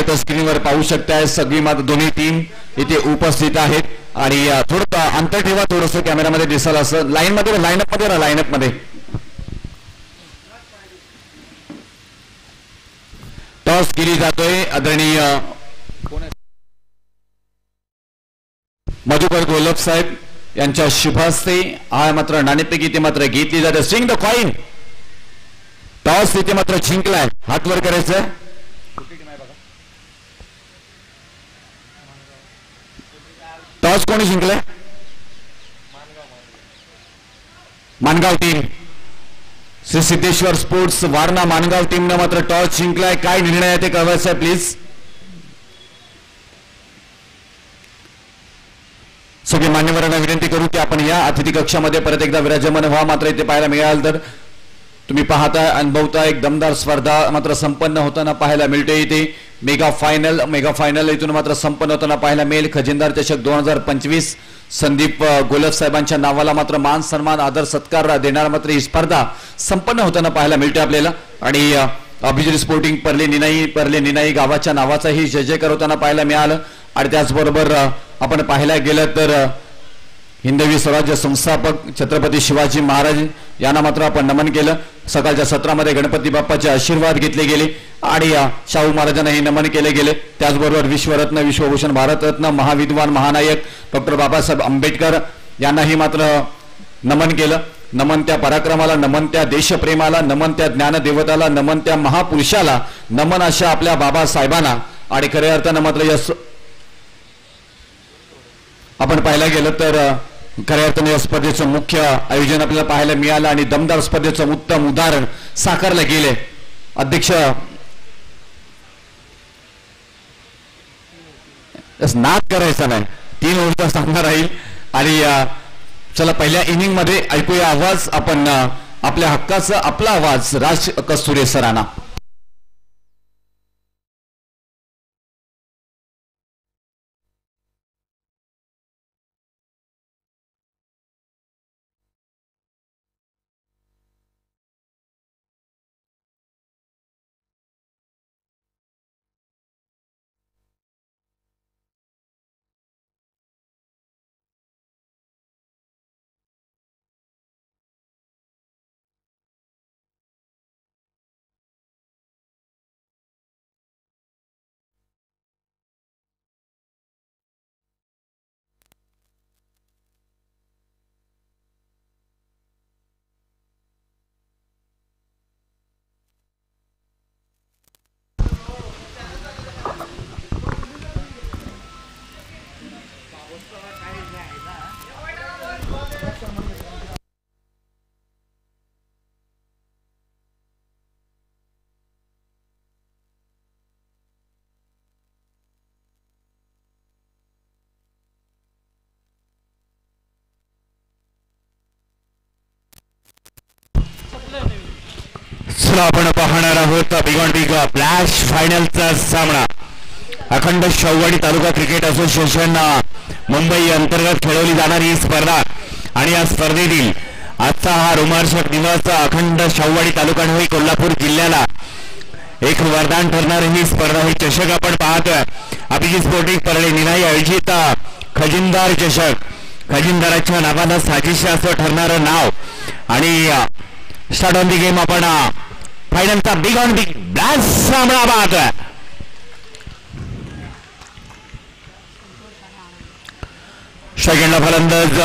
खरं तर स्क्रीनवर पाहू शकताय सगळी मात्र दोन्ही टीम इथे उपस्थित आहेत आणि थोडं अंतर ठेवा थोडंसं कॅमेरामध्ये दिसाल असं लाईनअप मध्ये टॉस केली जातोय आदरणीय मधुकर गोलप साहेब यांच्या शुभ हस्ते हा मात्र नाणेपैकी ते मात्र घेतली जाते स्विंग द कॉइन टॉस तिथे मात्र जिंकलाय हात वर करायचं टॉस कोणी जिंकलाय मानगाव टीम श्री सिद्धेश्वर स्पोर्ट्स वारणा मानगाव टीमने मात्र टॉस जिंकलाय काय निर्णय आहे ते कळवायचं आहे प्लीज सगळे मान्यवरांना विनंती करू की आपण या अतिथी कक्षामध्ये परत एकदा विराजमान व्हा मात्र इथे पाहायला मिळाल तर तुम्ही पाहताय अनुभवताय एक दमदार स्पर्धा मात्र संपन्न होताना पाहायला मिळते इथे मेगा फायनल इथून मात्र संपन्न होताना पाहायला मिळेल खजिनदार चषक 2025 संदीप गोलप साहेबांच्या नावाला मात्र मान सन्मान आदर सत्कार देणार मात्र ही स्पर्धा संपन्न होताना पाहायला मिळते आपल्याला आणि अभिजित स्पोर्टिंग परले निनाई गावाच्या नावाचाही जय जयकार होताना पाहायला मिळालं आणि त्याचबरोबर आपण पाहायला गेलं तर हिंदवी स्वराज्य संस्थापक छत्रपती शिवाजी महाराज यांना मात्र आपण नमन केलं सकाळच्या सत्रामध्ये गणपती बाप्पाचे आशीर्वाद घेतले गेले आणि शाहू महाराजांनाही नमन केले गेले त्याचबरोबर विश्वरत्न विश्वभूषण भारतरत्न महाविद्वान महानायक डॉक्टर बाबासाहेब आंबेडकर यांनाही मात्र नमन केलं नमन त्या पराक्रमाला नमन त्या देशप्रेमाला नमन त्या ज्ञानदेवताला नमन त्या महापुरुषाला नमन अशा आपल्या बाबासाहेबांना आणि खऱ्या अर्थानं मात्र या आपण पाहायला गेलं तर खऱ्या अर्थाने या स्पर्धेचं मुख्य आयोजन आपल्याला पाहायला मिळालं आणि दमदार स्पर्धेचं उत्तम उदाहरण साकारलं गेले अध्यक्ष नाद करायचा नाही 3 ओव्हरचा सामना राहील आणि चला पहिल्या इनिंग मध्ये ऐकूया आवाज आपण आपल्या हक्काचा आपला आवाज राज कस्तुरे सरांना आपण पाहणार आहोत बिगॉन बिग फ्लॅश फायनलचा सामना अखंड शाहूवाडी तालुका क्रिकेट असोसिएशन मुंबई अंतर्गत खेळवली जाणारी ही स्पर्धा आणि या स्पर्धेतील आजचा हा रोमांचक दिवस अखंड शाहूवाडी तालुका नव्हे कोल्हापूर जिल्ह्याला एक वरदान ठरणारी ही स्पर्धा ही चषक आपण पाहतोय अभिजित स्पोर्टिंग परळे निनाई आयोजित खजिनदार चषक खजिनदाराच्या नावानं साजिश असं ठरणारं नाव आणि स्टार्ट ऑन दी गेम आपण फायनलचा बिग ऑन बिग ब्लास्ट सामना पाहतोय सेकंडला फलंदाज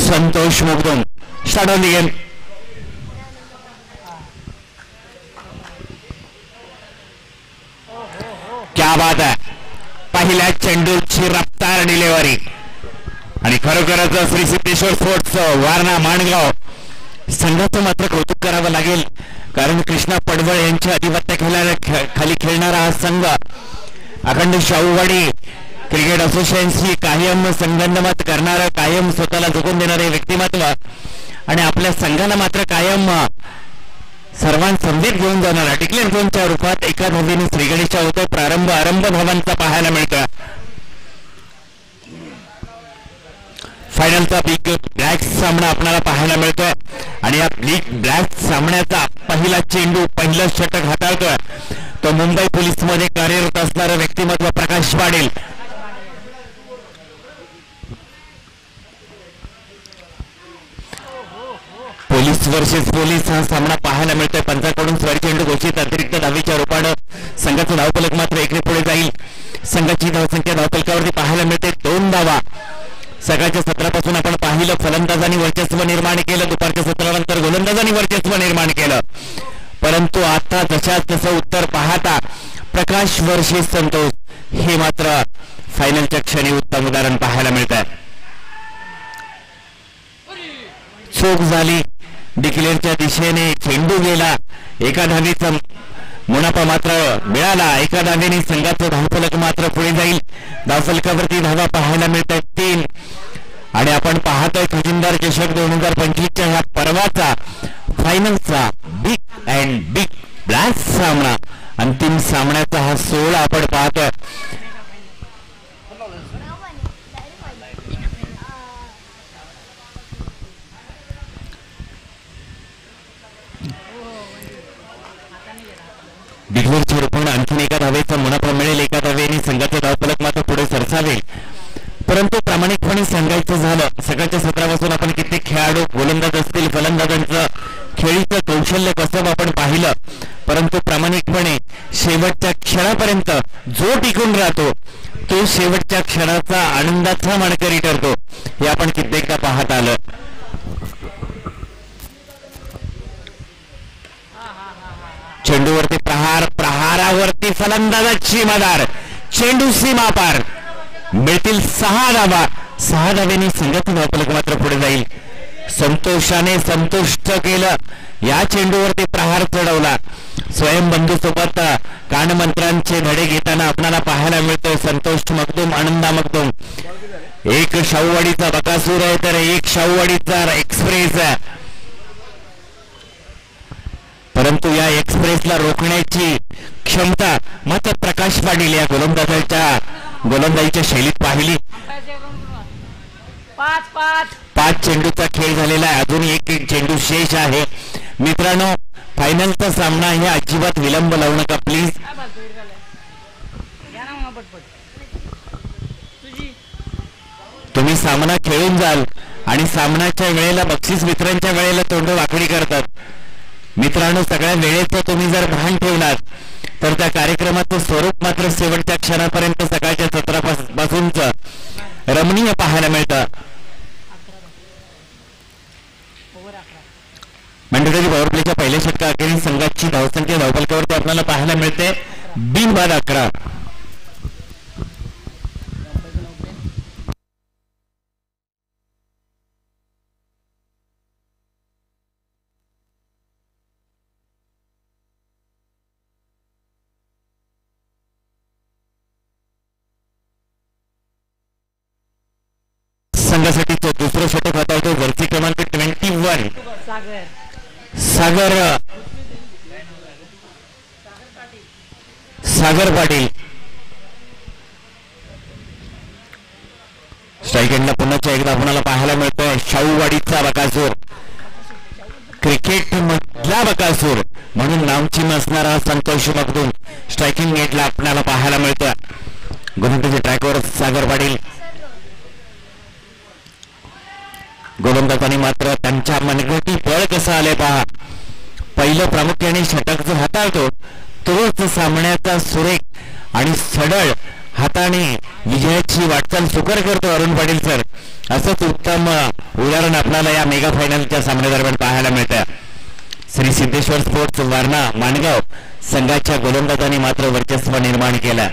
Santosh Mugdum start on the game क्या बात आहे पहिल्या चेंडूची रफ्तार डिलिव्हरी आणि खरोखरच श्री सिद्धेश्वर स्पोर्ट्स वारणा माणगाव संघाचं मात्र कौतुक करावं लागेल कारण कृष्णा पडवळ यांच्या आधिपत्य खाली खेळणारा हा संघ अखंड शाहूवाडी क्रिकेट असोसिएशनशी कायम संगनमत करणारं कायम स्वतःला झुकून देणारे व्यक्तिमत्व आणि आपल्या संघाला मात्र कायम सर्वांसमवेत घेऊन जाणारा टिकलेट झोनच्या रूपात एका धावेने श्रीगणेशा होतो प्रारंभ आरंभ धावांचा पाहायला मिळतो फायनलचा बिग ब्लॅक सामना आपल्याला पाहायला मिळतोय आणि या बिग ब्लॅक सामन्याचा पहिला चेंडू पहिलं षटक हाताळतोय तो मुंबई पोलीस मध्ये कार्यरत असणारं व्यक्तिमत्व Prakash Patil. Police versus police हा सामना पाहायला मिळतोय. पंचाकडून स्वर चेंडू घोषित. अतिरिक्त धावेच्या रूपानं संघाचं धावफलक मात्र एकने पुढे जाईल. संघाची धावसंख्या धावफलकावरती पाहायला मिळते 2 धावा. सकाळच्या सत्रापासून आपण पाहिलं फलंदाजांनी वर्चस्व निर्माण केलं, दुपारच्या सत्रानंतर गोलंदाजांनी वर्चस्व निर्माण केलं, परंतु आता जशाच तसं उत्तर पाहता प्रकाश वर्सेस संतोष हे मात्र फायनलच्या क्षणी उत्तम उदाहरण पाहायला मिळतं. चूक झाली, डिक्लेअरच्या दिशेने चेंडू गेला, एका धावेचा मुनाफा मात्र मिळाला. एका धावेने संघाचं धावफलक मात्र पुढे जाईल. धावफलकावरती धावा पाहायला मिळतात 3 आणि आपण पाहतोय खजिनदार चषक 2025च्या ह्या पर्वाचा फायनलचा बिग अँड बिग ब्लास्ट सामना, अंतिम सामन्याचा हा 16 आपण पाहतोय. डिक्लेअरच्या रूपाने आणखीन एका धावेचा मुनाफा मिळेल. एका धावेने संघाचे धावफलक मात्र पुढे सरसावेल. परंतु प्रामाणिकपणे सांगायचं झालं, सकाळच्या सत्रापासून आपण कित्येक खेळाडू गोलंदाज असतील फलंदाजांचं खेळीचं कौशल्य कसं आपण पाहिलं, परंतु प्रामाणिकपणे शेवटच्या क्षणापर्यंत जो टिकून राहतो तो शेवटच्या क्षणाचा आनंदाचा मानकरी ठरतो, हे आपण कित्येकदा पाहत आलं. चेंडूवरती प्रहार, प्रहारावरती फलंदाजाची मदार, चेंडू सीमा पार, मिळतील 6 धावा. 6 धावेनी संघाचं धावफलक मात्र पुढे जाईल. संतोषाने संतुष्ट केलं, या चेंडूवरती प्रहार चढवला. स्वयंबंधू सोबत कानमंत्रांचे धडे घेताना आपल्याला पाहायला मिळतोय संतोष मखदूम, आनंदा मखदूम. एक शाहूवाडीचा बकासूर आहे तर एक शाहूवाडीचा एक्सप्रेस आहे, परंतु या एक्सप्रेसला रोखण्याची क्षमता मात्र प्रकाश पाटील या गोलंदाजीच्या शैलीत पाहिली. 5 चेंडूचा खेळ झालेला आहे, अजून एक चेंडू शेष आहे. मित्रांनो, फायनलचा सामना हे अजिबात विलंब लावू नका प्लीज. तुम्ही सामना खेळून जाल आणि सामन्याच्या वेळेला बक्षीस मित्रांच्या वेळेला तोंड वाकडी करतात. मित्रांनो, सगळ्या वेळेचं तुम्ही जर भान ठेवलात तर त्या कार्यक्रमाचं स्वरूप मात्र शेवटच्या क्षणापर्यंत सकाळच्या सत्रापासूनच रमणीय पाहायला मिळतं. मंडळाची पॉवर प्लेच्या पहिल्या षटकाअखेरीस संघाची धावसंख्या धावफलकावरती आपल्याला पाहायला मिळते बिनबाद 11. संघासाठी दुसरं षटक होता तो जर्सी क्रमांक 21 सागर पाटील. स्ट्राईक एंडला पुन्हा एकदा आपल्याला पाहायला मिळतोय शाहूवाडीचा बकासूर, क्रिकेट मधला बकासूर म्हणून नामचिन्ह असणारा संतोष मखदूम स्ट्रायकिंग एंडला आपल्याला पाहायला मिळतोय. गोलंदाजी ट्रॅकवर सागर पाटील. गोलंदाजांनी मात्र त्यांच्या मनगटी बळ कसं आले पहा. पहिलं प्रामुख्याने षटक जो हाताळतो तोच सामन्याचा सुरेख आणि सडळ हाताने विजयाची वाटचाल सुकर करतो अरुण पाटील सर. असंच उत्तम उदाहरण आपल्याला या मेगा फायनलच्या सामन्यादरम्यान पाहायला मिळतं. श्री सिद्धेश्वर स्पोर्ट्स वारणा माणगाव संघाच्या गोलंदाजांनी मात्र वर्चस्व निर्माण केलं.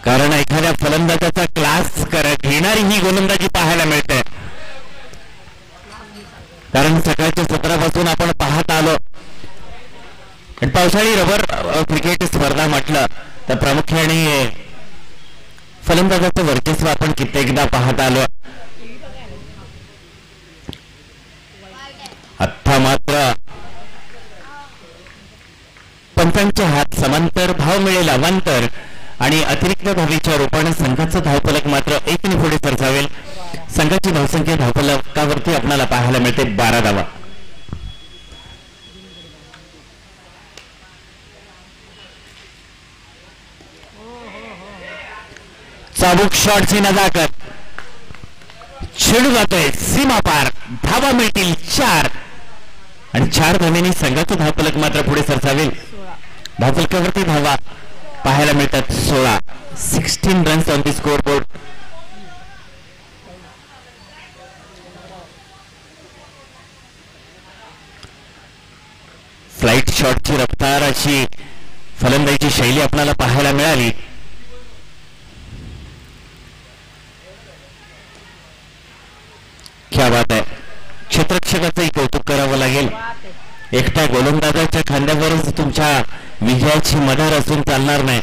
कारण एखाद्या फलंदाजाचा क्लास घेणारी ही गोलंदाजी पाहायला मिळते. कारण सकाळच्या सत्रापासून आपण पाहत आलो पावसाळी रबर क्रिकेट स्पर्धा म्हटलं तर प्रामुख्याने फलंदाजाचं वर्चस्व आपण कित्येकदा पाहत आलो. आता मात्र पंचांच्या हात समांतर भाव मिळेल अवांतर आणि अतिरिक्त धावेच्या रूपाने संघाचं धावफलक मात्र 1ने पुढे सरसावेल. संघाची धावसंख्या धावफलकावरती आपल्याला पाहायला मिळते 12 धावा. चाबूक शॉटची नजाकत. चेंडू जातोय सीमा पार. धावा मिळतील 4 आणि 4 धावेने संघाचं धावफलक मात्र पुढे सरसावेल. धावफलकावरती धावा पाहायला मिळतात 16. 16 runs on the score board. Flight शॉटची रफ्तार अशी फलंदाजीची शैली आपल्याला पाहायला मिळाली. क्या बात आहे. क्षेत्ररक्षकाचंही कौतुक करावं लागेल. एकट्या गोलंदाजाच्या खांद्यावरच तुमच्या विजयाची मदार असून चालणार नाही.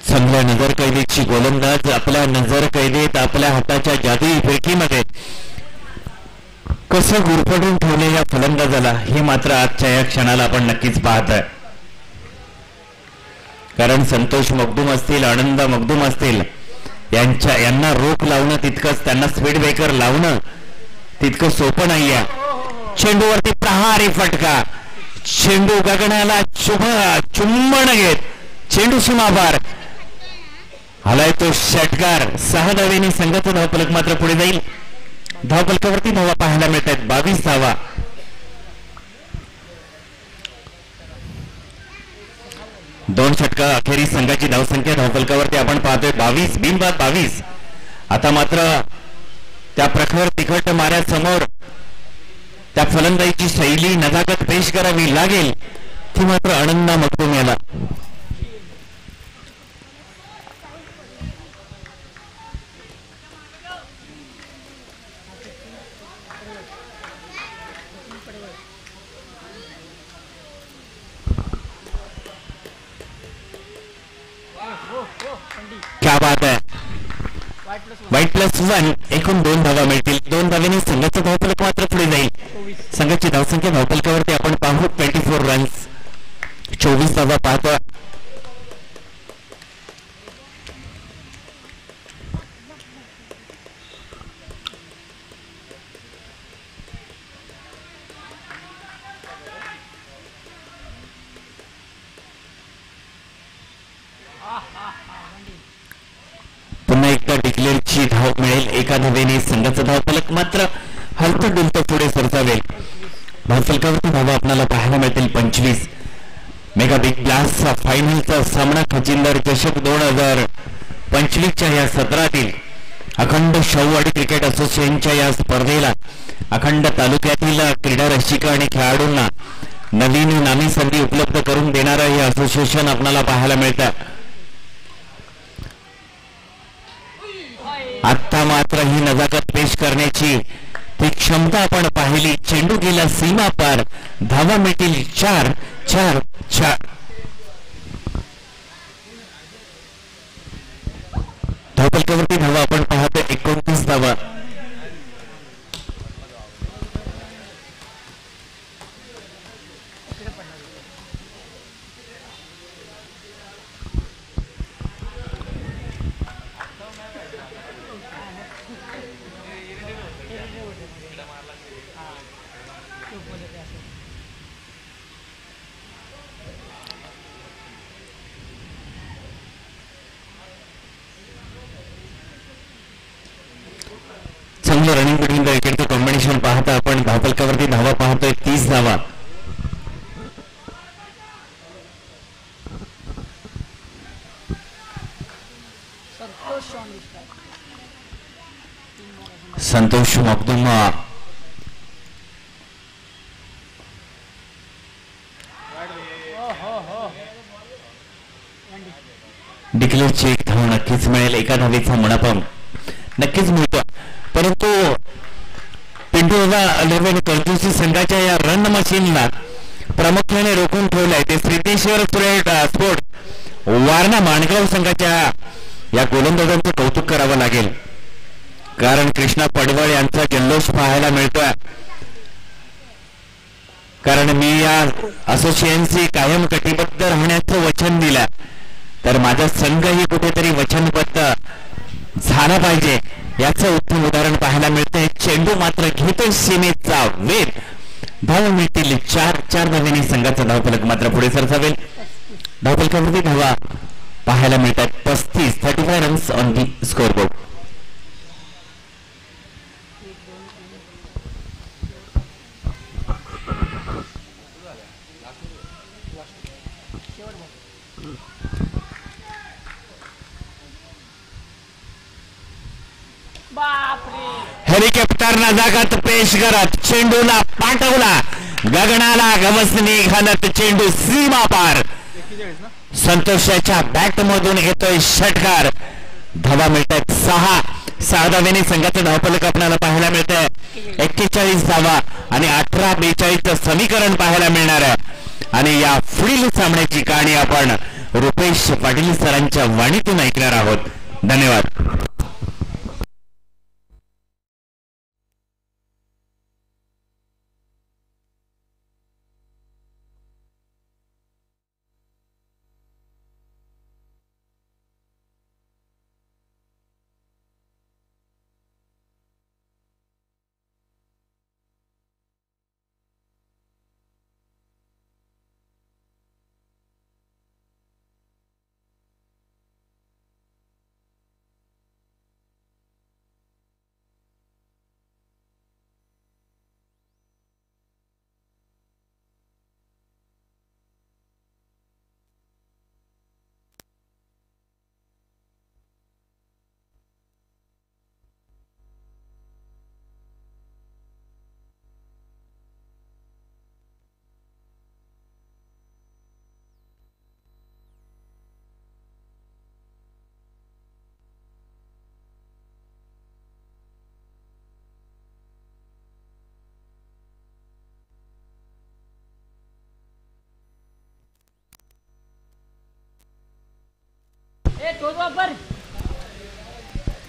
चांगल्या नजर कैदीची गोलंदाज आपल्या नजर कैदेत आपल्या हाताच्या जादुई फिरकीमध्ये कसं गुरफटून ठेवले या फलंदाजाला हे मात्र आजच्या या क्षणाला आपण नक्कीच पाहतोय. कारण संतोष मगदूम असतील, आनंद मगदूम असतील, यांना रोख लावणं तितकंच, त्यांना स्पीड ब्रेकर लावणं तितकं सोपं नाहीये. चेंडूवरती प्रहारी फटका. चेंडू गगनाला चुंबन घेत चेंडू सीमापार आलाय तो षटकार. 6 धावेने संघाचा धावफलक मात्र पुढे जाईल. धावफलकावरती धावा पाहायला मिळत आहेत 22 धावा. दोन षटका अखेरीस संघाची धावसंख्या धावफलकावरती आपण पाहतोय 22 बिनबाद 22. आता मात्र त्या प्रखर तिखट माऱ्यासमोर त्या फलंदाजीची शैली नजाकत पेश करावी लागेल. ती मात्र आनंद मगदूम याला. क्या बात आहे. वाईट प्लस 1 एकूण 2 धावा मिळतील. 2 धावेने संघाचं धावफलक मात्र पुढे जाईल. संघाची धावसंख्या धावफलकावरती आपण पाहू 24 रन्स. 24 धावा पाहतो. पुन्हा एकदा डिक्लेअरची धाव मिळेल. एका धावेने संघाचं धावफलक मात्र हलतं डुलतं पुढे सरसावेल. धावफलकावरती धावा आपल्याला पाहायला मिळतील 25. मेगा बिग ब्लास्टचा फायनलचा सामना खजिनदार चषक 2025च्या या सत्रातील अखंड शाहूवाडी क्रिकेट असोसिएशनच्या या स्पर्धेला अखंड तालुक्यातील क्रीडा रसिक आणि खेळाडूंना नवीन नामी संधी उपलब्ध करून देणारं हे असोसिएशन आपल्याला पाहायला मिळतं. आता मात्र ही नजाकत पेश करण्याची ती क्षमता आपण पाहिली. चेंडू गेला सीमा पार. धावा मिळतील 4 4 4. धावफलकावरती धावा आपण पाहतो 29 धावा. चांगलं रनिंग बिटवीन द विकेटचं कॉम्बिनेशन पाहता आपण धावफलकावरती धावा पाहतोय 30 धावा. संतोष मगदूम डिक्लेअरची एक धाव नक्कीच मिळेल. एका धावेचा मुनाफा नक्कीच मिळतो. परंतु पिंटूला 11 कंजूसी संघाच्या या रन मशीनला प्रामुख्याने रोखून ठेवलंय ते सिद्धेश्वर स्पोर्ट वारणा माणगाव संघाच्या या गोलंदाजांचं कौतुक करावं लागेल. कारण कृष्णा पडवळ यांचा जल्लोष पाहायला मिळतोय. कारण मी या असोसिएशनशी कायम कटिबद्ध राहण्याचं वचन दिलं, तर माझा संघही कुठेतरी वचनबद्ध झाला पाहिजे याचं उत्तम उदाहरण पाहायला चेंडू मात्र घेतो सीमेचा वेध. धावा मिळतील 4 धाव्याने संघाचा धावफलक मात्र पुढे सरसावेल. धावफलकावरती धावा पाहायला मिळतात 35 runs on the scoreboard. Helicopter नजाकत पेश करत चेंडूला पाठवला गगनाला गवसणी घालत चेंडू सीमा पार. संतोषाच्या बॅट मधून येतोय षटकार. धावा मिळतात 6 धाव्याने संघाचं धावफलक आपल्याला पाहायला मिळतंय 41 धावा आणि 18-42 समीकरण पाहायला मिळणार आहे. आणि या पुढील सामन्याची कहाणी आपण रुपेश पाटील सरांच्या वाणीतून ऐकणार आहोत. धन्यवाद.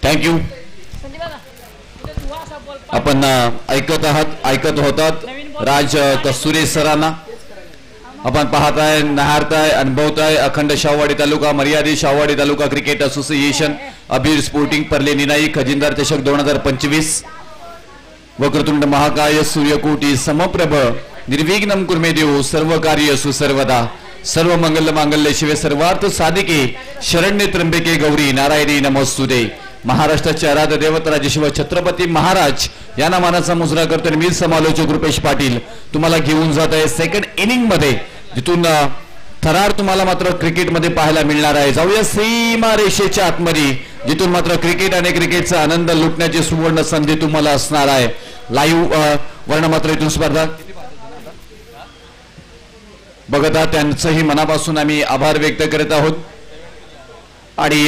थँक्यू. आपण ऐकत होतात राज कस्तुरे सरांना. आपण पाहताय, नहारताय, अनुभवताय अखंड शाहवाडी तालुका मर्यादित शाहवाडी तालुका क्रिकेट असोसिएशन अबीर स्पोर्टिंग पर्ले निनाई खजिनदार चषक 2025. वक्रतुंड महाकाय सूर्यकोटी समप्रभ निर्विघ्नं कुर्मे देव सर्व कार्य सुसर्वदा. सर्व मंगल मांगल्य शिवे सर्वार्थ साधिके शरण्ये त्र्यंबके गौरी नारायणी नमोस्तुते. महाराष्ट्राचे आराध्य देवता राजेशिव छत्रपती महाराज यांना मानाचा मुजरा करतो. मी समालोचक रुपेश पाटील तुम्हाला घेऊन जात आहे सेकंड इनिंग मध्ये, जिथून थरार तुम्हाला मात्र क्रिकेटमध्ये पाहायला मिळणार आहे. जाऊया सीमा रेषेच्या आतमध्ये, जिथून मात्र क्रिकेट आणि क्रिकेटचा आनंद लुटण्याची सुवर्ण संधी तुम्हाला असणार आहे. लाईव्ह वर्ण मात्र इथून स्पर्धा बघता त्यांचंही मनापासून आम्ही आभार व्यक्त करत आहोत. आणि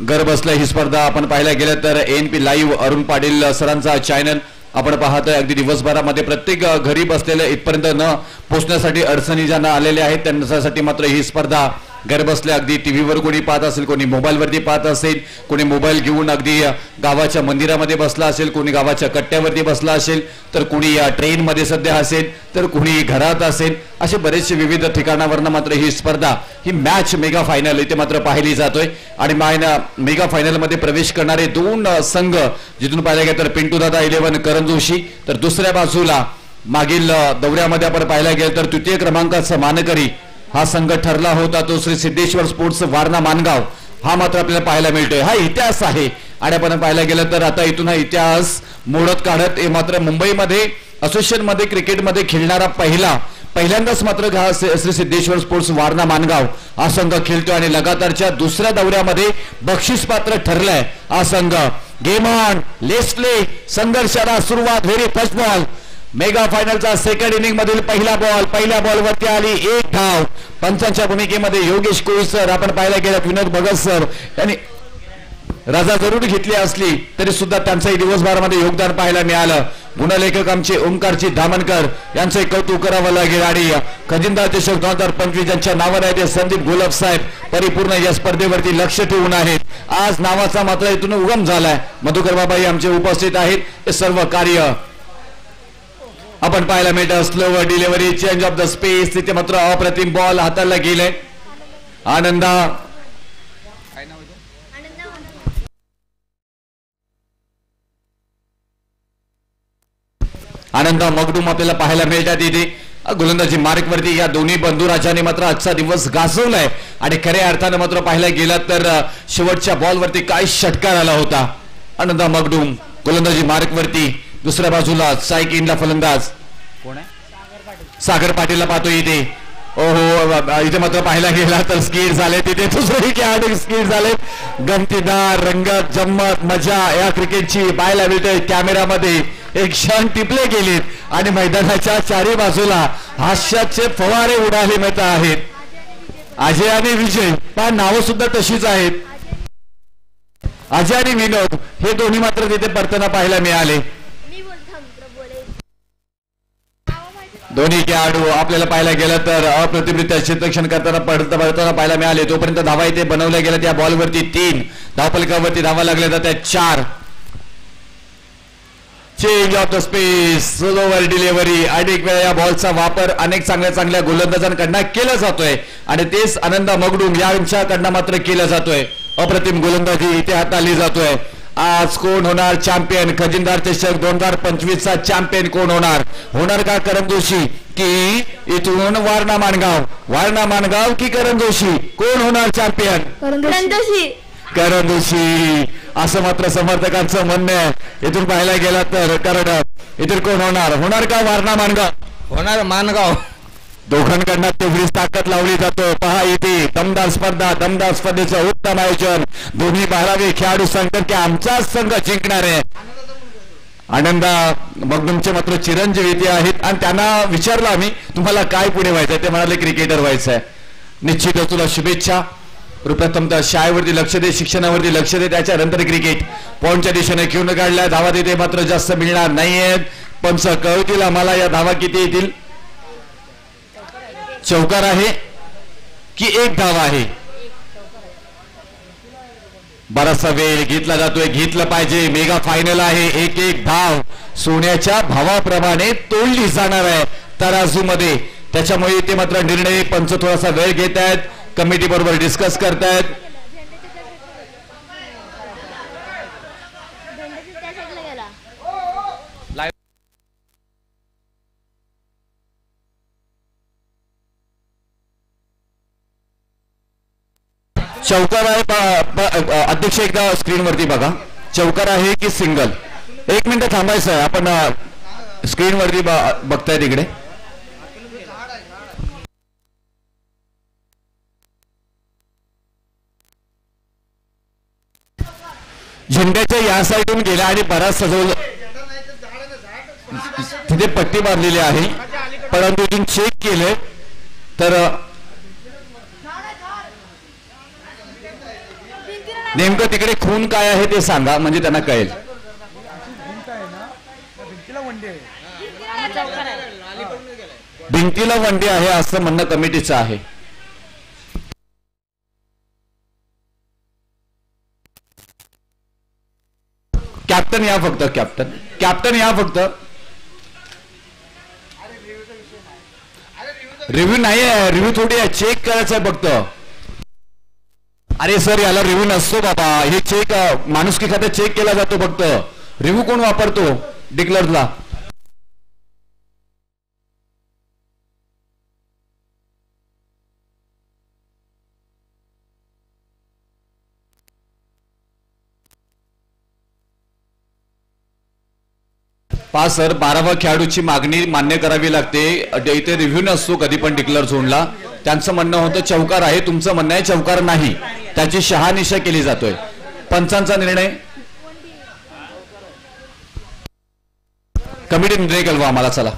घर बसल्या ही स्पर्धा आपण पाहायला गेलं तर ANP लाईव्ह अरुण पाटील सरांचा चॅनल आपण पाहतोय. अगदी दिवसभरामध्ये प्रत्येक घरी बसलेल्या इथपर्यंत न पोहोचण्यासाठी अडचणी ज्यांना आलेल्या आहेत त्यांच्यासाठी मात्र ही स्पर्धा घर बसल्या अगदी टीव्हीवर कोणी पाहत असेल, कोणी मोबाईलवरती पाहत असेल, कोणी मोबाईल घेऊन अगदी गावाच्या मंदिरामध्ये बसला असेल, कोणी गावाच्या कट्ट्यावरती बसला असेल, तर कोणी ट्रेनमध्ये सध्या असेल, तर कोणी घरात असेल. असे बरेचसे विविध ठिकाणावरनं मात्र ही स्पर्धा, ही मॅच मेगा फायनल इथे मात्र पाहिली जातोय. आणि मेगा फायनल मध्ये प्रवेश करणारे 2 संघ जिथून पाहिलं गेलं तर पिंटू दादा 11 करण जोशी, तर दुसऱ्या बाजूला मागील दौऱ्यामध्ये आपण पाहायला गेलं तर तृतीय क्रमांकाचा मानकरी हा संघ ठरला होता तो श्री सिद्धेश्वर स्पोर्ट्स वारणा मानगाव. हा मात्र आपल्याला पाहायला मिळतोय. हा इतिहास आहे आणि आपण पाहायला गेलं तर आता इथून हा इतिहास मोडत काढत मात्र मुंबईमध्ये असोसिएशन मध्ये क्रिकेटमध्ये खेळणारा पहिल्यांदाच मात्र श्री सिद्धेश्वर स्पोर्ट्स वारणा मानगाव हा संघ खेळतोय. आणि लगातारच्या दुसऱ्या दौऱ्यामध्ये बक्षीस पात्र ठरलाय हा संघ. गेम ऑन, लेस्ले संघर्षाला सुरुवात. व्हेरी फर्स्ट बॉल मेगा फायनलचा सेकंड इनिंग मधील पहिल्या बॉलवरती आली 1 धाव. पंचांच्या भूमिकेमध्ये योगेश कोळी सर, आपण पाहायला गेलं विनोद भगत सर यांनी रजा जरूर घेतली असली तरी सुद्धा त्यांचंही दिवसभरामध्ये योगदान पाहायला मिळालं. गुणलेखक आमचे ओंकारची धामणकर यांचे कौतुक करावं लागेल. आणि खजिनदार चषक 2025 ज्यांच्या नावाने आहे ते संदीप गुलाब साहेब परिपूर्ण या स्पर्धेवरती लक्ष ठेवून आहेत. आज नावाचा मात्र इथून उगम झालाय. मधुकर बाबाई आमचे उपस्थित आहेत. हे सर्व कार्य आपण पाहायला मिळतं. Slow delivery, change of the space, तिथे मात्र अप्रतिम बॉल हाताला गेले. आनंदा आनंद मगडूम आपल्याला पाहायला मिळतात इथे गोलंदाजी मार्कवरती या दोन्ही बंधुराजांनी मात्र आजचा दिवस गाजवलाय आणि खऱ्या अर्थानं मात्र पाहायला गेला तर शेवटच्या बॉलवरती काय षटकार आला होता. आनंद मगडूम गोलंदाजी मार्कवरती, दुसऱ्या बाजूला साईक इंडला फलंदाज कोण आहे सागर पाटीलला पाहतो इथे. ओहो इथे मात्र पाहायला गेला तर स्किट झाले तिथे दुसरे खेळाडू स्किट झाले. गमतीदार रंगत जम्मत मजा या क्रिकेटची पाहायला मिळते. कॅमेरामध्ये एक क्षण टिपले गेलेत आणि मैदानाच्या चारी बाजूला हास्याचे फवारे उडाले मिळत आहेत. अजय आणि विजय पण नावं सुद्धा तशीच आहेत. अजय आणि विनोद हे दोन्ही मात्र तिथे पडताना पाहायला मिळाले. दोन्ही खेळाडू आपल्याला पाहायला गेलं तर अप्रतिमरित्या क्षेत्ररक्षण करताना पडताना पाहायला मिळाले. तोपर्यंत धावा इथे बनवल्या गेल्या. त्या बॉलवरती 3 धावफलकावरती धावा लागल्या जातात 4. Change of the space, slower delivery. अनेक वेळा या बॉलचा वापर अनेक चांगल्या गोलंदाजांकडनं केला जातोय आणि तेच आनंद मगडूम यांच्याकडनं मात्र केला जातोय. अप्रतिम गोलंदाजी इथे हाताळली जातोय. आज कोण होणार चॅम्पियन? खजिनदार चषक 2025 चा चॅम्पियन कोण होणार का करंजोशी की इथून वारणा माणगाव की करंजोशी? कोण होणार चॅम्पियन? करंजोशी असं मात्र समर्थकांचं म्हणणं आहे. इथून पाहायला गेला तर कारण इथून कोण होणार का वारणा माणगाव? होणार माणगाव. दोघांकडनं तेवढीच ताकद लावली जातो. पहा इथे दमदार स्पर्धेचं उत्तम आयोजन. दोन्ही 12वे खेळाडू सांगतात की आमचाच संघ जिंकणार आहे. आनंद मगडूमचे मात्र चिरंजीव इथे आहेत आणि त्यांना विचारलं आम्ही तुम्हाला काय पुढे व्हायचंय? ते म्हणाले क्रिकेटर व्हायचंय. निश्चितच तुला शुभेच्छा. प्रथमतः शाळेवरती लक्ष दे, शिक्षणावरती लक्ष दे, त्याच्यानंतर क्रिकेट पॉईंटच्या दिशेने घेऊन काढल्या. धावा तिथे मात्र जास्त मिळणार नाहीयेत. पंच कळतील आम्हाला या धावा किती येतील. चौकार आहे की 1 धावा आहे? बराचसा वेळ घेतला जातोय. घेतलं पाहिजे. मेगा फायनल आहे. 1-1 धाव सोन्याच्या भावाप्रमाणे तोडली जाणार आहे तराजूमध्ये. त्याच्यामुळे ते मात्र निर्णय पंच थोडासा वेळ घेत आहेत. कमिटी बरोबर डिस्कस करतायत. चौकार आहे अध्यक्ष एकदा स्क्रीन वरती बघा. चौकार आहे की सिंगल? 1 मिनिट थांबायचं आहे. आपण स्क्रीन वरती बघताय तिकडे. झेंड्याच्या या साईडून गेल्या आणि बराच सजवलं. तिथे पट्टी बांधलेली आहे परंतु इथून चेक केले तर नेमकं तिकडे खून काय आहे ते सांगा म्हणजे त्यांना कळेल. भिंतीला वंडी आहे असं म्हणणं कमिटीचं आहे. कॅप्टन या फक्त. कॅप्टन या फक्त. रिव्ह्यू नाही आहे. रिव्ह्यू थोडी आहे. चेक करायचं आहे फक्त. अरे सर याला रिव्ह्यू नसतो बाबा. हे चेक माणुसकी खात्यात चेक केला जातो फक्त. रिव्ह्यू कोण वापरतो डिक्लरला? पहा सर 12व्या खेळाडूची मागणी मान्य करावी लागते. इथे रिव्ह्यू नसतो कधी पण डिक्लेअर झोनला. त्यांचं म्हणणं होतं चौकार आहे. तुमचं म्हणणं आहे चौकार नाही. त्याची शहानिशा केली जातोय. पंचांचा निर्णय कमिटी निर्णय कळवा आम्हाला. चला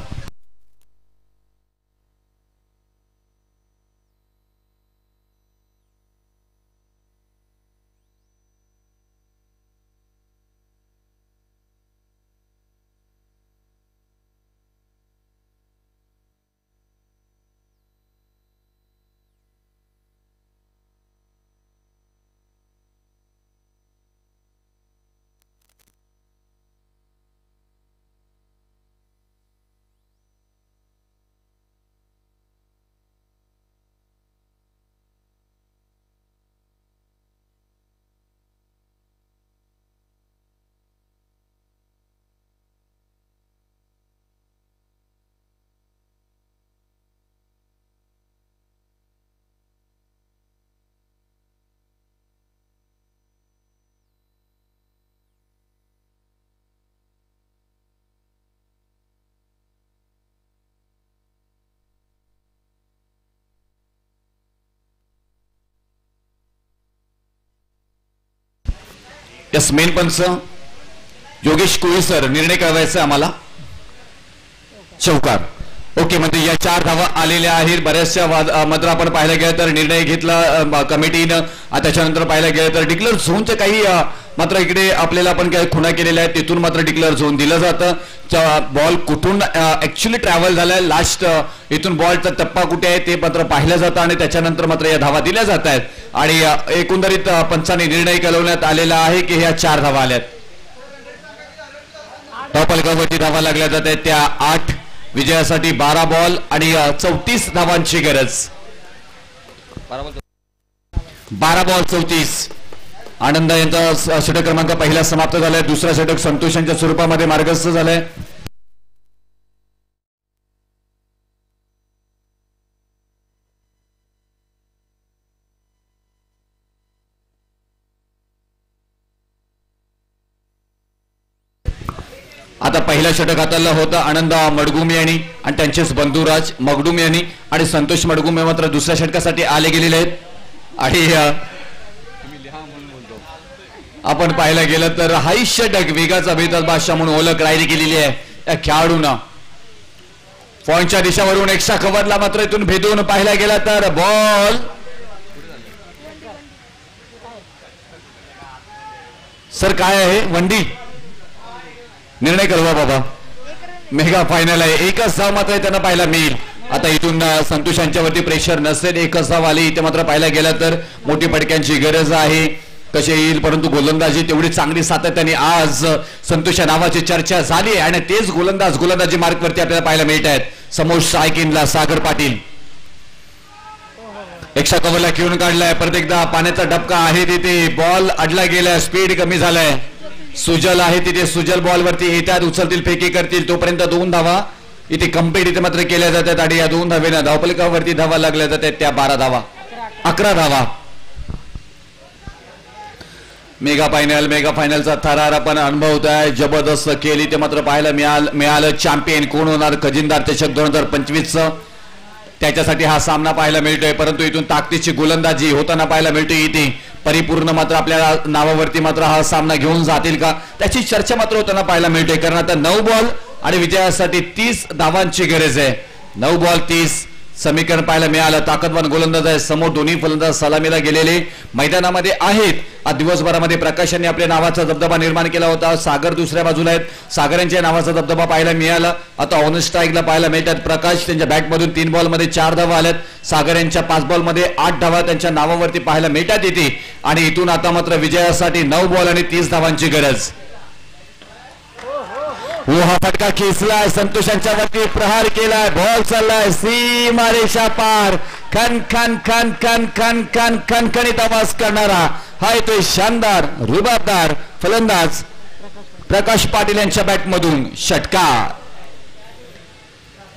यस मेन पंच योगेश कोळी सर, निर्णय कळवायचा आम्हाला. चौकार. ओके, म्हणजे या 4 धावा आलेल्या आहेत. बऱ्याचशा मात्र आपण पाहायला गेलं तर निर्णय घेतला कमिटीनं. त्याच्यानंतर पाहायला गेलं तर डिक्लेअर झोनचं काही मात्र इकडे आपल्याला आपण काही खुणा केलेल्या आहेत, तिथून मात्र डिक्लेअर झोन दिलं जातं. बॉल कुठून ऍक्च्युली ट्रॅव्हल झालाय, लास्ट इथून बॉलचा टप्पा कुठे आहे ते मात्र पाहिलं जातं आणि त्याच्यानंतर मात्र या धावा दिल्या जात आहेत. आणि एकंदरीत पंचांनी निर्णय कळवण्यात आलेला आहे की ह्या 4 धावा आल्यात. धावफलकावरती धावा लागल्या जात आहेत त्या 8. विजयासाठी 12 बॉल आणि 34 धावांची गरज. 12 बॉल 34. आनंद यांचा षटक क्रमांक पहिला समाप्त झालाय. दुसरा षटक संतोष यांच्या स्वरूपामध्ये मार्गस्थ झालाय. आता पहिला षटक हाताला होता आनंद मडगुम यांनी आणि त्यांचेच बंधुराज मगडुम यांनी आणि संतोष मडगुम मात्र दुसऱ्या षटकासाठी आले गेलेले आहेत. आणि आपण पाहायला गेलं तर हाई षटक वेगाचा बेताल बादशाह म्हणून ओळख राहिली गेलेली आहे या खेळाडूंना. पॉइंटच्या दिशावरून एक्स्ट्रा कव्हरला मात्र इथून भेदून पाहायला गेला तर बॉल सर काय आहे वंडी, निर्णय कळवा बाबा. मेगा फायनल आहे. एकच धाव मात्र त्यांना पाहायला मिळेल. आता इथून संतोष यांच्यावरती प्रेशर नसेल. एकच धाव आली इथे मात्र पाहायला गेलं तर मोठी फटक्यांची गरज आहे. कसे येईल, परंतु गोलंदाजी तेवढी चांगली सातत्याने आज संतोष या नावाची चर्चा झाली आहे आणि तेच गोलंदाजी मार्कवरती आपल्याला पाहायला मिळत आहेत. समोर सायकिनला सागर पाटील एक्स्ट्रा कव्हरला घेऊन काढलाय. परत एकदा पाण्याचा डबका आहे तिथे, बॉल अडला गेलाय, स्पीड कमी झालाय. सुजल आहे तिथे, सुजल बॉल वरती येतात, उचलतील, फेकी करतील. तोपर्यंत 2 धावा इथे कंप्लीट इथे मात्र केल्या जातात आणि या 2 धावेनं धावफलकावरती धावा लागल्या जातात त्या 12 धावा 11 धावा. मेगा फायनलचा थरार आपण अनुभवताय. जबरदस्त केली ते मात्र पाहायला मिळालं. चॅम्पियन कोण होणार? खजिनदार चषक 2025 त्याच्यासाठी हा सामना पाहायला मिळतोय. परंतु इथून ताकदीची गोलंदाजी होताना पाहायला मिळतोय. इथे परिपूर्ण मात्र आपल्या नावावरती मात्र हा सामना घेऊन जातील का त्याची चर्चा मात्र होताना पाहायला मिळते. कारण आता 9 बॉल आणि विजयासाठी 30 धावांची गरज आहे. 9 बॉल 30 समीकरण पाहायला मिळालं. ताकदवान गोलंदाज आहे समोर. दोन्ही फलंदाज सलामीला गेलेले मैदानामध्ये आहेत. आज दिवसभरामध्ये प्रकाश यांनी आपल्या नावाचा दबदबा निर्माण केला होता. सागर दुसऱ्या बाजूला आहेत. सागर यांच्या नावाचा दबदबा पाहायला मिळाला. आता ऑन स्ट्राईकला पाहायला मिळतात. प्रकाश त्यांच्या बॅटमधून 3 बॉलमध्ये 4 धावा आल्यात. सागर यांच्या 5 बॉलमध्ये 8 धावा त्यांच्या नावावरती पाहायला मिळतात येते. आणि इथून आता मात्र विजयासाठी 9 बॉल आणि 30 धावांची गरज. हा फटका खेचलाय. संतोषांच्या वरती प्रहार केलाय. बॉल चाललाय सीमारेषा पार. खणखणीत आवाज करणारा हा येतोय शानदार रुबाबदार फलंदाज प्रकाश पाटील यांच्या बॅटमधून षटकार.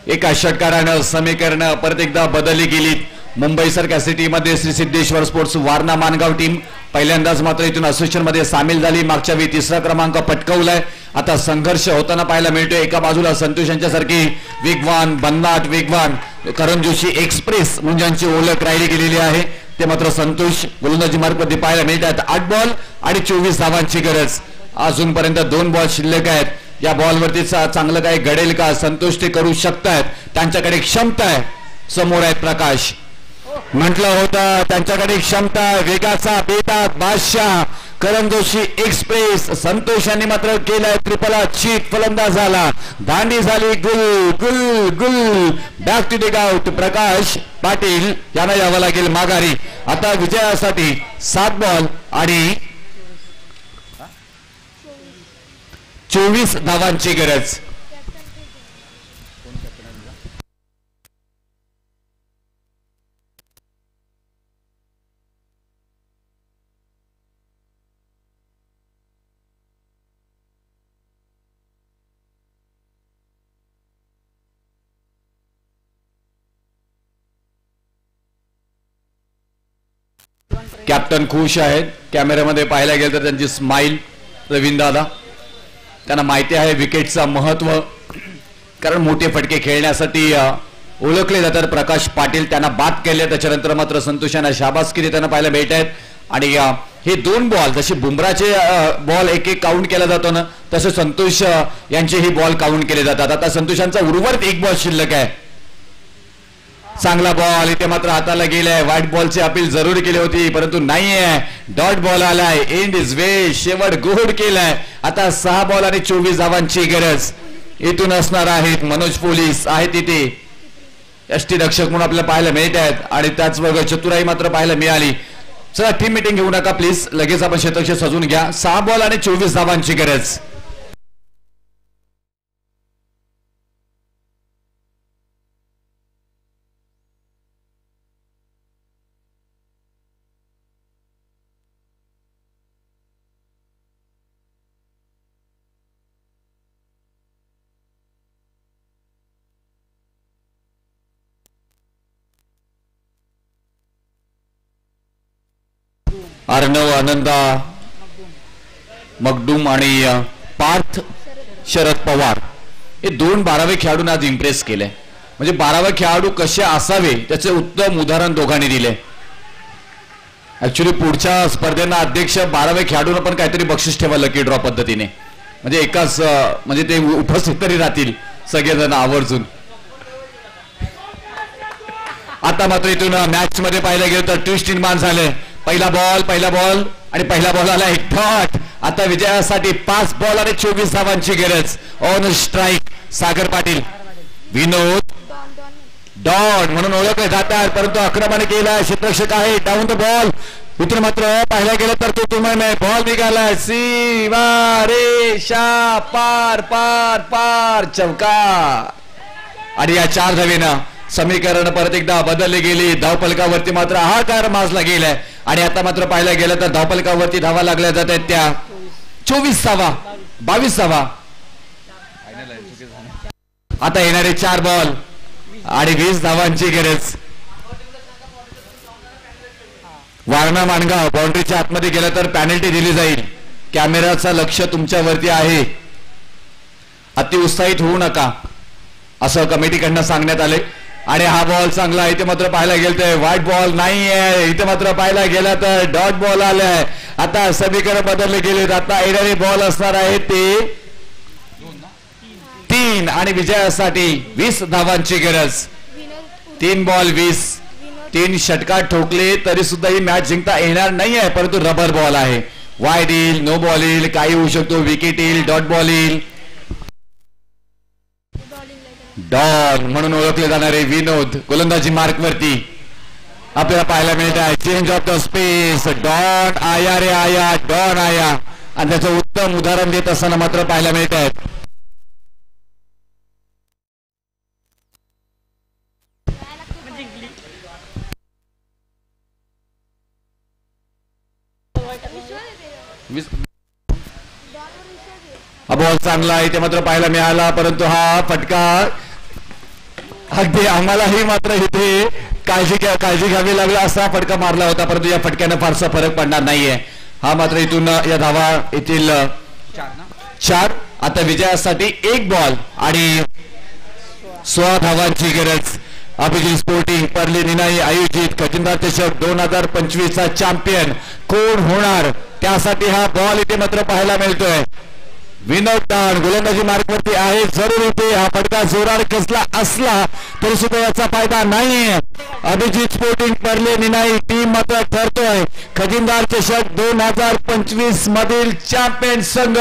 एका षटकारानं समीकरण परत एकदा बदलली गेली. मुंबई सारख्या सिटीमध्ये श्री सिद्धेश्वर स्पोर्ट्स वारणा मानगाव टीम पहिल्यांदाच मात्र इथून असोसिएशन मध्ये सामील झाली. मागच्या वेळी 3रा क्रमांक पटकावलाय. आता संघर्ष होताना पाहायला मिळतोय. एका बाजूला संतोष यांच्यासारखी वेगवान भन्नाट वेगवान करण जोशी एक्सप्रेस म्हणजे ज्यांची ओळख राहिली गेलेली आहे ते मात्र संतोष गोलंदाजी मार्गमध्ये पाहायला मिळतात. 8 बॉल आणि 24 धावांची गरज. अजूनपर्यंत 2 बॉल शिल्लक आहेत. या बॉलवरती चांगलं काय घडेल का? संतोष ते करू शकतात. त्यांच्याकडे क्षमता आहे. समोर आहेत प्रकाश. म्हटलं होतं त्यांच्याकडे क्षमता. वेगाचा बेताद बादशाह करण जोशी एक्सप्रेस. संतोष यांनी मात्र केलाय ट्रिपला चीट. फलंदाज झाला. दांडी झाली. गुल गुल गुल. Back to the out. Prakash Patil यांना यावं लागेल माघारी. आता विजयासाठी 7 बॉल आणि 24 धावांची गरज. कॅप्टन खुश आहेत. कॅमेऱ्यामध्ये पाहायला गेलं तर त्यांची स्माइल. रवींद्र दादा त्यांना माहिती आहे विकेटचं महत्व. कारण मोठे फटके खेळण्यासाठी ओळखले जातात. प्रकाश पाटील त्यांना बाद केले. त्याच्यानंतर मात्र संतोषांना शाबासकी देताना पाहायला मिळत आहेत. आणि हे 2 बॉल जसे बुमराचे बॉल एक एक काउंट केला जातो ना तसे संतोष यांचे ही बॉल काउंट केले जातात. आता संतोषांचा उर्वरित 1 बॉल शिल्लक आहे. चांगला बॉल इथे मात्र हाताला गेलाय. व्हाईट बॉलची अपील जरूर केली होती परंतु नाहीये. डॉट बॉल आलाय. एंड इज वे शेवट गुड केलाय. आता 6 बॉल आणि 24 धावांची गरज इथून असणार आहेत. मनोज पोलीस आहेत इथे यष्टीरक्षक म्हणून आपल्याला पाहायला मिळत आहेत आणि त्याचबरोबर चतुराई मात्र पाहायला मिळाली. चला टीम मीटिंग घेऊ नका प्लीज. लगेच आपण क्षेत्रक्षक सजून घ्या. 6 बॉल आणि 24 धावांची गरज. अर्णव आनंदा मगडूम आणि पार्थ शरद पवार हे 2 12वे खेळाडूंना आज इम्प्रेस केले. म्हणजे 12वे खेळाडू कसे असावे त्याचे उत्तम उदाहरण दोघांनी दिले. ऍक्च्युली पुढच्या स्पर्धेना अध्यक्ष 12वे खेळाडूंना पण काहीतरी बक्षीस ठेवा लकी ड्रॉ पद्धतीने. म्हणजे एकाच म्हणजे ते उपस्थित तरी राहतील सगळेजण आवर्जून. आता मात्र इथून मॅच मध्ये पाहिलं गेलं तर ट्विस्ट निर्माण झाले. पहिला बॉल आणि पहिला बॉल आला एक डॉट. आता विजयासाठी 5 बॉल आणि 24 धावांची गरज. On strike Sagar Patil. Vinod don म्हणून ओळखले जातात परंतु आक्रमण केला. क्षेत्ररक्षक आहे. Down the ball. इथून मात्र पाहिला गेलं तर तो तुम्हाला बॉल निघाला. रेषा पार पार पार चौकार. आणि या 4 धावेनं समीकरण परत एकदा बदलली गेली. धावफलकावरती मात्र हाहाकार माजला गेलाय आणि आता मात्र पाहायला गेलं तर धावफलकावरती धावा लागल्या जात आहेत त्या 24 धावा 22 धावा. आता येणारे 4 बॉल आणि 20 धावांची गरज. वारणा माणगाव बाउंड्रीच्या आतमध्ये गेलं तर पॅनल्टी दिली जाईल. कॅमेराचं लक्ष तुमच्यावरती आहे. अति उत्साहित होऊ नका असं कमिटीकडनं सांगण्यात आले. आणि हा बॉल चांगला आहे. इथे मात्र पाहायला गेलं तर व्हाईट बॉल नाही आहे. इथे मात्र पाहायला गेला तर डॉट बॉल आलाय. आता समीकरण बदलले गेले. आता येणारे बॉल असणार आहे ते 3 आणि विजयासाठी 20 धावांची गरज. 3 बॉल 20. 3 षटकार ठोकले तरी सुद्धा ही मॅच जिंकता येणार नाही आहे परंतु रबर बॉल आहे. वाईड येईल, नो बॉल येईल, काही होऊ शकतो. विकेट येईल, डॉट बॉल येईल. डॉन म्हणून ओळखले जाणारे विनोद गोलंदाजी मार्क वरती आपल्याला पाहायला मिळत आहे. Change of the space. Don आया रे आया. डॉन आया आणि त्याचं उत्तम उदाहरण देत असताना मात्र पाहायला मिळत आहे. हा बॉल चांगला आहे. ते मात्र पाहायला मिळाला परंतु हा फटका अगदी आम्हालाही मात्र इथे काळजी घ्यावी लागला असा फटका मारला होता परंतु या फटक्यानं फारसा फरक पडणार नाहीये. हा मात्र इथून या धावा येथील 4. आता विजयासाठी 1 बॉल आणि 16 धावांची गरज. अभिजित स्पोर्टिंग पर्ले निनाई आयोजित खजिनदार चषक 2025 चा चॅम्पियन कोण होणार त्यासाठी हा बॉल इथे मात्र पाहायला मिळतोय. विनोद डान गोलंदाजी मार्कवरती आहे. जरूर होते. हा फटका जोरात कसला असला तरी सुद्धा याचा फायदा नाहीये. अभिजित स्पोर्टिंग पर्ले निनाई टीम मात्र ठरतोय खजिनदार चषक 2025 मधील चॅम्पियन संघ.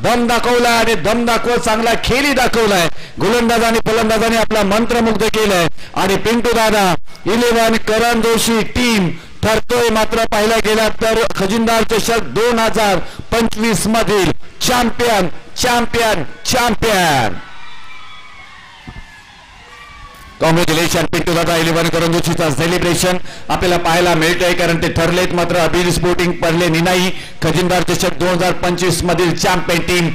दम दाखवलाय आणि दम दाखवत चांगला खेळी दाखवलाय. गोलंदाज आणि फलंदाजांनी आपला मंत्रमुग्ध केलाय आणि पिंटू दादा 11 करण जोशी टीम ठरतोय मात्र पाहिला गेला तर खजिनदार चषक 2025 मधील champion champion champion. Congratulation Pintu दादा. 11 करण जोशीचा सेलिब्रेशन आपल्याला पाहायला मिळतंय कारण ते ठरलेत मात्र अभिजित स्पोर्टिंग पर्ले निनाई खजिनदार चषक 2025 मधील चॅम्पियन टीम